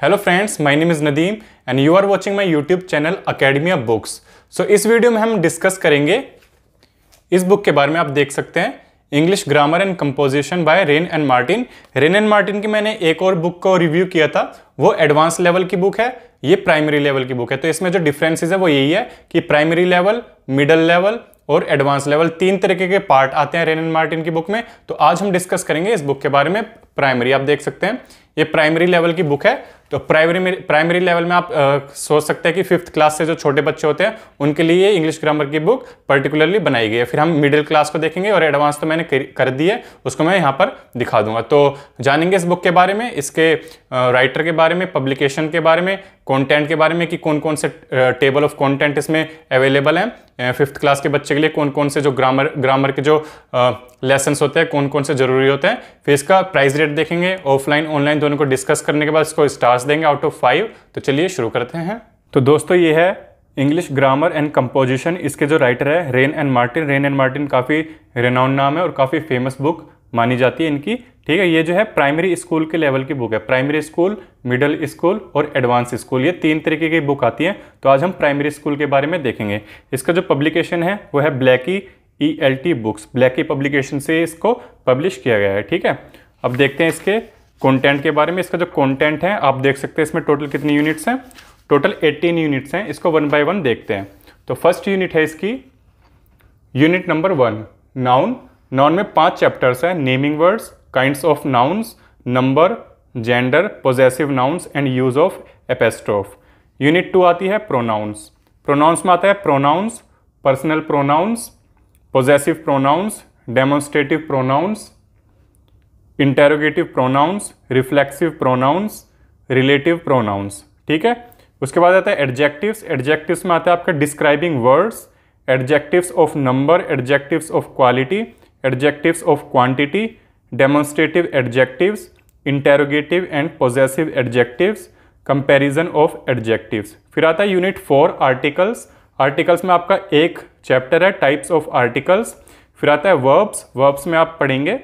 Hello friends, my name is Nadeem and you are watching my YouTube channel academy of books. So इस video में हम discuss करेंगे इस book के बारे में। आप देख सकते हैं English grammar and composition bye rain and Martin. Rain and Martin की मैंने एक और बुक को रिव्यू किया था, वो एडवांस लेवल की बुक है, ये प्राइमरी लेवल की बुक है। तो इसमें जो डिफरेंसेस है वो यही है कि प्राइमरी लेवल, मिडल लेवल और एडवांस लेवल, तीन तरीके के पार्ट आते हैं रेन एंड मार्टिन की बुक में। तो आज हम डिस्कस करेंगे इस बुक के बारे में। प्राइमरी, आप देख सकते हैं ये प्राइमरी लेवल की बुक है। तो प्राइमरी लेवल में आप सोच सकते हैं कि 5th क्लास से जो छोटे बच्चे होते हैं उनके लिए इंग्लिश ग्रामर की बुक पर्टिकुलरली बनाई गई है। फिर हम मिडिल क्लास को देखेंगे और एडवांस तो मैंने कर दी है, उसको मैं यहाँ पर दिखा दूंगा। तो जानेंगे इस बुक के बारे में, इसके राइटर के बारे में, पब्लिकेशन के बारे में, कंटेंट के बारे में कि कौन कौन से टेबल ऑफ कंटेंट इसमें अवेलेबल हैं 5th क्लास के बच्चे के लिए, कौन कौन से जो ग्रामर के जो लेसन्स होते हैं कौन कौन से जरूरी होते हैं। फिर इसका प्राइस रेट देखेंगे, ऑफलाइन ऑनलाइन दोनों को डिस्कस करने के बाद इसको स्टार्स देंगे आउट ऑफ 5। तो चलिए शुरू करते हैं। तो दोस्तों ये है इंग्लिश ग्रामर एंड कंपोजिशन। इसके जो राइटर है rain and Martin. Rain and Martin काफ़ी रेनाउंड नाम है और काफ़ी फेमस बुक मानी जाती है इनकी। ठीक है, ये जो है प्राइमरी स्कूल के लेवल की बुक है। प्राइमरी स्कूल, मिडिल स्कूल और एडवांस स्कूल, ये तीन तरीके की बुक आती हैं। तो आज हम प्राइमरी स्कूल के बारे में देखेंगे। इसका जो पब्लिकेशन है वो है Blackie ELT books. Blackie publication से इसको पब्लिश किया गया है। ठीक है, अब देखते हैं इसके कंटेंट के बारे में। इसका जो कंटेंट है आप देख सकते हैं, इसमें टोटल कितनी यूनिट्स हैं। टोटल 18 यूनिट्स हैं। इसको 1 बाय 1 देखते हैं। तो फर्स्ट यूनिट है इसकी यूनिट नंबर 1, नाउन। नाउन में 5 चैप्टर्स हैं। Naming words, kinds of nouns, number, gender, possessive nouns and use of apostrophe. Unit 2 आती है प्रोनाउंस। प्रोनाउंस में आता है pronouns, personal pronouns, possessive pronouns, demonstrative pronouns, interrogative pronouns, reflexive pronouns, relative pronouns. ठीक है, उसके बाद आता है एडजेक्टिव्स। एडजेक्टिव्स में आता है आपका describing words, adjectives of number, adjectives of quality, adjectives of quantity, demonstrative adjectives, interrogative and possessive adjectives, comparison of adjectives. फिर आता है यूनिट 4 आर्टिकल्स। आर्टिकल्स में आपका एक चैप्टर है टाइप्स ऑफ आर्टिकल्स। फिर आता है वर्ब्स। वर्ब्स में आप पढ़ेंगे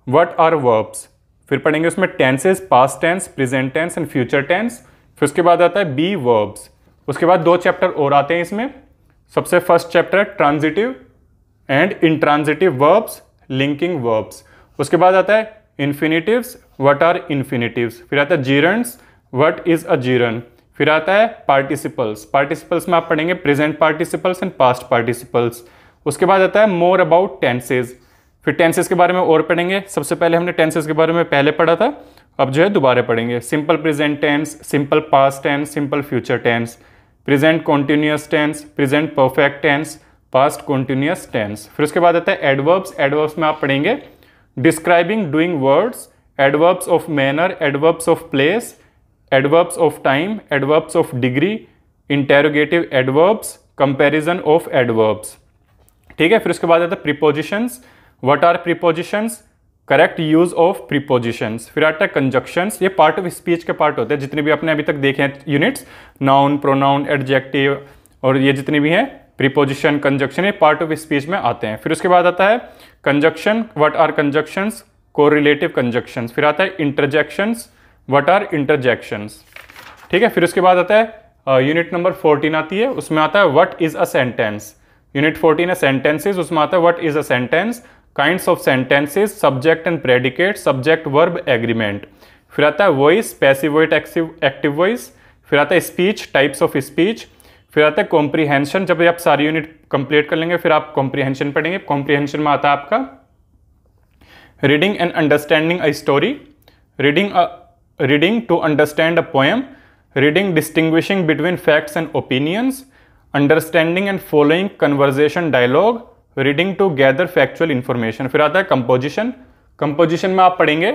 व्हाट आर वर्ब्स। फिर पढ़ेंगे उसमें tenses, past tense, present tense and future tense. फिर उसके बाद आता है बी वर्ब्स। उसके बाद 2 चैप्टर और आते हैं इसमें। सबसे फर्स्ट चैप्टर है transitive and intransitive verbs, linking verbs. उसके बाद आता है इन्फिनिटिव्स, व्हाट आर इन्फिनिटिव्स। फिर आता है जीरंड्स, व्हाट इज अ जीरन। फिर आता है पार्टिसिपल्स। पार्टिसिपल्स में आप पढ़ेंगे present participles and past participles. उसके बाद आता है मोर अबाउट टेंसेज। फिर टेंसेस के बारे में और पढ़ेंगे। सबसे पहले हमने टेंसेस के बारे में पहले पढ़ा था, अब जो है दोबारा पढ़ेंगे। Simple present tense, simple past tense, simple future tense, present continuous tense, present perfect tense, past continuous tense. फिर उसके बाद आता है एडवर्ब्स। एडवर्ब्स में आप पढ़ेंगे describing doing words, adverbs of manner, adverbs of place, adverbs of time, adverbs of degree, interrogative adverbs, comparison of adverbs. ठीक है, फिर उसके बाद आता है prepositions. What are prepositions, correct use of prepositions. फिर आता है कंजक्शंस। ये पार्ट ऑफ स्पीच के पार्ट होते हैं जितने भी आपने अभी तक देखे हैं यूनिट्स, नाउन, प्रोनाउन, एडजेक्टिव और ये जितने भी हैं प्रीपोजिशन, कंजक्शन, ये पार्ट ऑफ स्पीच में आते हैं। फिर उसके बाद आता है conjunction. What are conjunctions, correlative conjunctions. फिर आता है इंटरजेक्शंस, व्हाट आर इंटरजेक्शंस। ठीक है, फिर उसके बाद आता है यूनिट नंबर 14 आती है, उसमें आता है what is a sentence. Unit 14 है सेंटेंसेस, उसमें आता है what is a sentence, kinds of sentences, subject and predicate, subject verb agreement. फिर आता है voice, passive voice, active voice. फिर आता है स्पीच, टाइप्स ऑफ स्पीच। फिर आता है कॉम्प्रीहेंशन। जब आप सारी यूनिट कंप्लीट कर लेंगे फिर आप कॉम्प्रीहेंशन पढ़ेंगे। कॉम्प्रीहेंशन में आता है आपका reading and understanding a story, reading to understand a poem, reading distinguishing between facts and opinions, understanding and following conversation dialogue, reading to gather factual information. फिर आता है कंपोजिशन। कंपोजिशन में आप पढ़ेंगे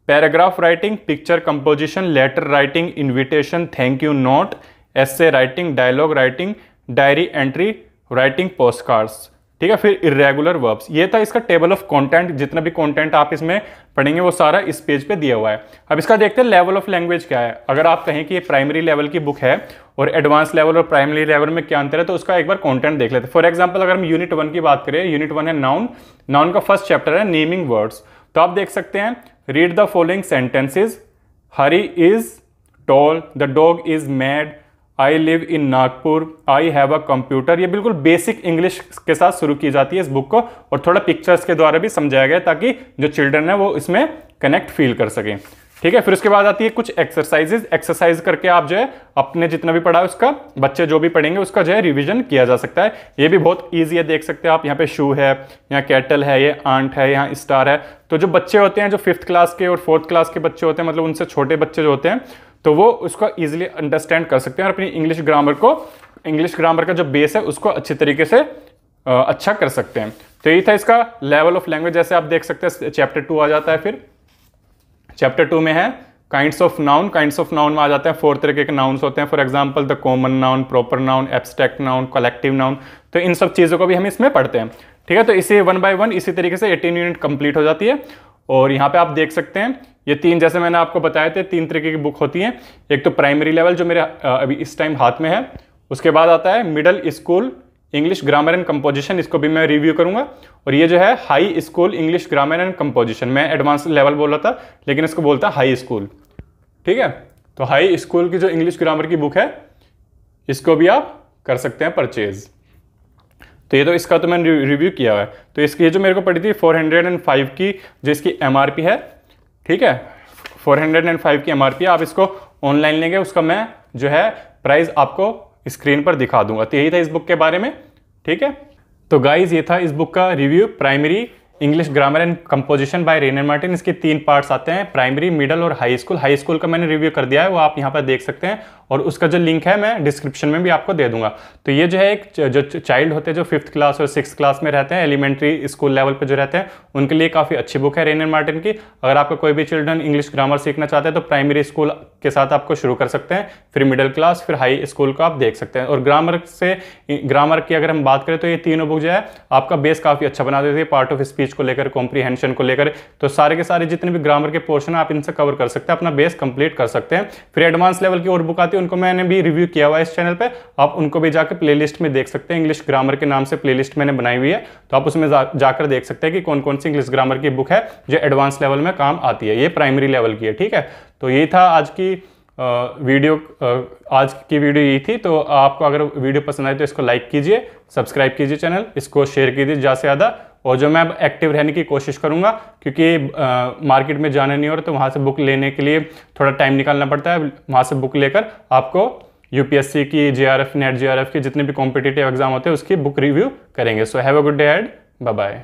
paragraph writing, picture composition, letter writing, invitation, thank you note, essay writing, dialogue writing, diary entry writing, postcards. ठीक है, फिर irregular verbs. ये था इसका टेबल ऑफ कंटेंट। जितना भी कंटेंट आप इसमें पढ़ेंगे वो सारा इस पेज पे दिया हुआ है। अब इसका देखते हैं लेवल ऑफ लैंग्वेज क्या है। अगर आप कहें कि ये प्राइमरी लेवल की बुक है और एडवांस लेवल और प्राइमरी लेवल में क्या अंतर है तो उसका एक बार कंटेंट देख लेते हैं। फॉर एग्जांपल अगर हम यूनिट 1 की बात करें, यूनिट 1 है नाउन। नाउन का फर्स्ट चैप्टर है नेमिंग वर्ड्स। तो आप देख सकते हैं read the following sentences, Hari is tall, the dog is mad, I live in Nagpur, I have a computer. ये बिल्कुल बेसिक इंग्लिश के साथ शुरू की जाती है इस बुक को, और थोड़ा पिक्चर्स के द्वारा भी समझाया गया ताकि जो चिल्ड्रन है वो इसमें कनेक्ट फील कर सकें। ठीक है, फिर उसके बाद आती है कुछ एक्सरसाइजेज। एक्सरसाइज करके आप जो है अपने जितना भी पढ़ा है उसका, बच्चे जो भी पढ़ेंगे उसका जो है रिवीजन किया जा सकता है। ये भी बहुत ईजी है, देख सकते हैं आप। यहाँ पे शू है, यहाँ कैटल है, ये आंट है, यहाँ स्टार है। तो जो बच्चे होते हैं, जो 5th क्लास के और 4th क्लास के बच्चे होते हैं, मतलब उनसे छोटे बच्चे जो होते हैं, तो वो उसको ईजिली अंडरस्टैंड कर सकते हैं और अपनी इंग्लिश ग्रामर का जो बेस है उसको अच्छी तरीके से अच्छा कर सकते हैं। तो यही था इसका लेवल ऑफ लैंग्वेज। जैसे आप देख सकते हैं चैप्टर 2 आ जाता है, फिर चैप्टर 2 में है kinds of noun. Kinds of noun में आ जाते हैं 4 तरीके के नाउन्स होते हैं। For example the common noun, proper noun, abstract noun, collective noun. तो इन सब चीज़ों को भी हम इसमें पढ़ते हैं। ठीक है, तो इसे 1 बाय 1 इसी तरीके से 18 यूनिट कंप्लीट हो जाती है। और यहाँ पे आप देख सकते हैं ये 3, जैसे मैंने आपको बताए थे, 3 तरीके की बुक होती हैं। एक तो प्राइमरी लेवल जो मेरे अभी इस टाइम हाथ में है, उसके बाद आता है middle school English grammar and composition, इसको भी मैं रिव्यू करूंगा। और ये जो है high school English grammar and composition, मैं एडवांस लेवल बोल रहा था लेकिन इसको बोलता है हाई स्कूल। ठीक है, तो हाई स्कूल की जो इंग्लिश ग्रामर की बुक है इसको भी आप कर सकते हैं परचेज। तो ये तो इसका तो मैंने रिव्यू किया हुआ है। तो इसकी जो मेरे को पड़ी थी 405 की जो इसकी MRP है। ठीक है, 405 की MRP है। आप इसको ऑनलाइन लेंगे, उसका मैं जो है प्राइस आपको स्क्रीन पर दिखा दूंगा। तो यही था इस बुक के बारे में। ठीक है, तो गाइज ये था इस बुक का review, primary English grammar and composition by Wren Martin. इसके 3 पार्ट्स आते हैं, प्राइमरी, मिडल और हाई स्कूल। हाई स्कूल का मैंने रिव्यू कर दिया है, वो आप यहाँ पर देख सकते हैं, और उसका जो लिंक है मैं डिस्क्रिप्शन में भी आपको दे दूंगा। तो ये जो है एक जो चाइल्ड होते हैं जो 5th क्लास और 6th क्लास में रहते हैं, एलिमेंट्री स्कूल लेवल पे जो रहते हैं, उनके लिए काफ़ी अच्छी बुक है रेनर मार्टिन की। अगर आपका कोई भी चिल्ड्रन इंग्लिश ग्रामर सीखना चाहते हैं तो प्राइमरी स्कूल के साथ आपको शुरू कर सकते हैं, फिर मिडिल क्लास, फिर हाई स्कूल को आप देख सकते हैं। और ग्रामर की अगर हम बात करें तो ये तीनों बुक जो है आपका बेस काफ़ी अच्छा बना देती है, पार्ट ऑफ स्पीच को लेकर, कॉम्प्रीहेंशन को लेकर। तो सारे के सारे जितने भी ग्रामर के पोर्शन है आप इनसे कवर कर सकते हैं, अपना बेस कंप्लीट कर सकते हैं। फिर एडवांस लेवल की और बुक आती है, उनको मैंने भी रिव्यू किया हुआ है इस चैनल पे, आप उनको भी जाकर प्लेलिस्ट में देख सकते हैं। इंग्लिश ग्रामर के नाम से प्लेलिस्ट मैंने बनाई हुई है, तो आप उसमें जाकर देख सकते हैं कि कौन कौन सी इंग्लिश ग्रामर की बुक है जो एडवांस लेवल में काम आती है। ये प्राइमरी लेवल की है। ठीक है, तो यही था आज की वीडियो यही थी। तो आपको अगर वीडियो पसंद आए तो इसको लाइक कीजिए, सब्सक्राइब कीजिए चैनल, इसको शेयर कीजिए ज़्यादा से ज़्यादा। और जो मैं अब एक्टिव रहने की कोशिश करूंगा, क्योंकि मार्केट में जाना नहीं हो रहा, तो वहाँ से बुक लेने के लिए थोड़ा टाइम निकालना पड़ता है। वहाँ से बुक लेकर आपको UPSC की, JRF, नेट JRF की जितने भी कॉम्पिटिटिव एग्जाम होते हैं उसकी बुक रिव्यू करेंगे। So have a good day ahead, bye bye.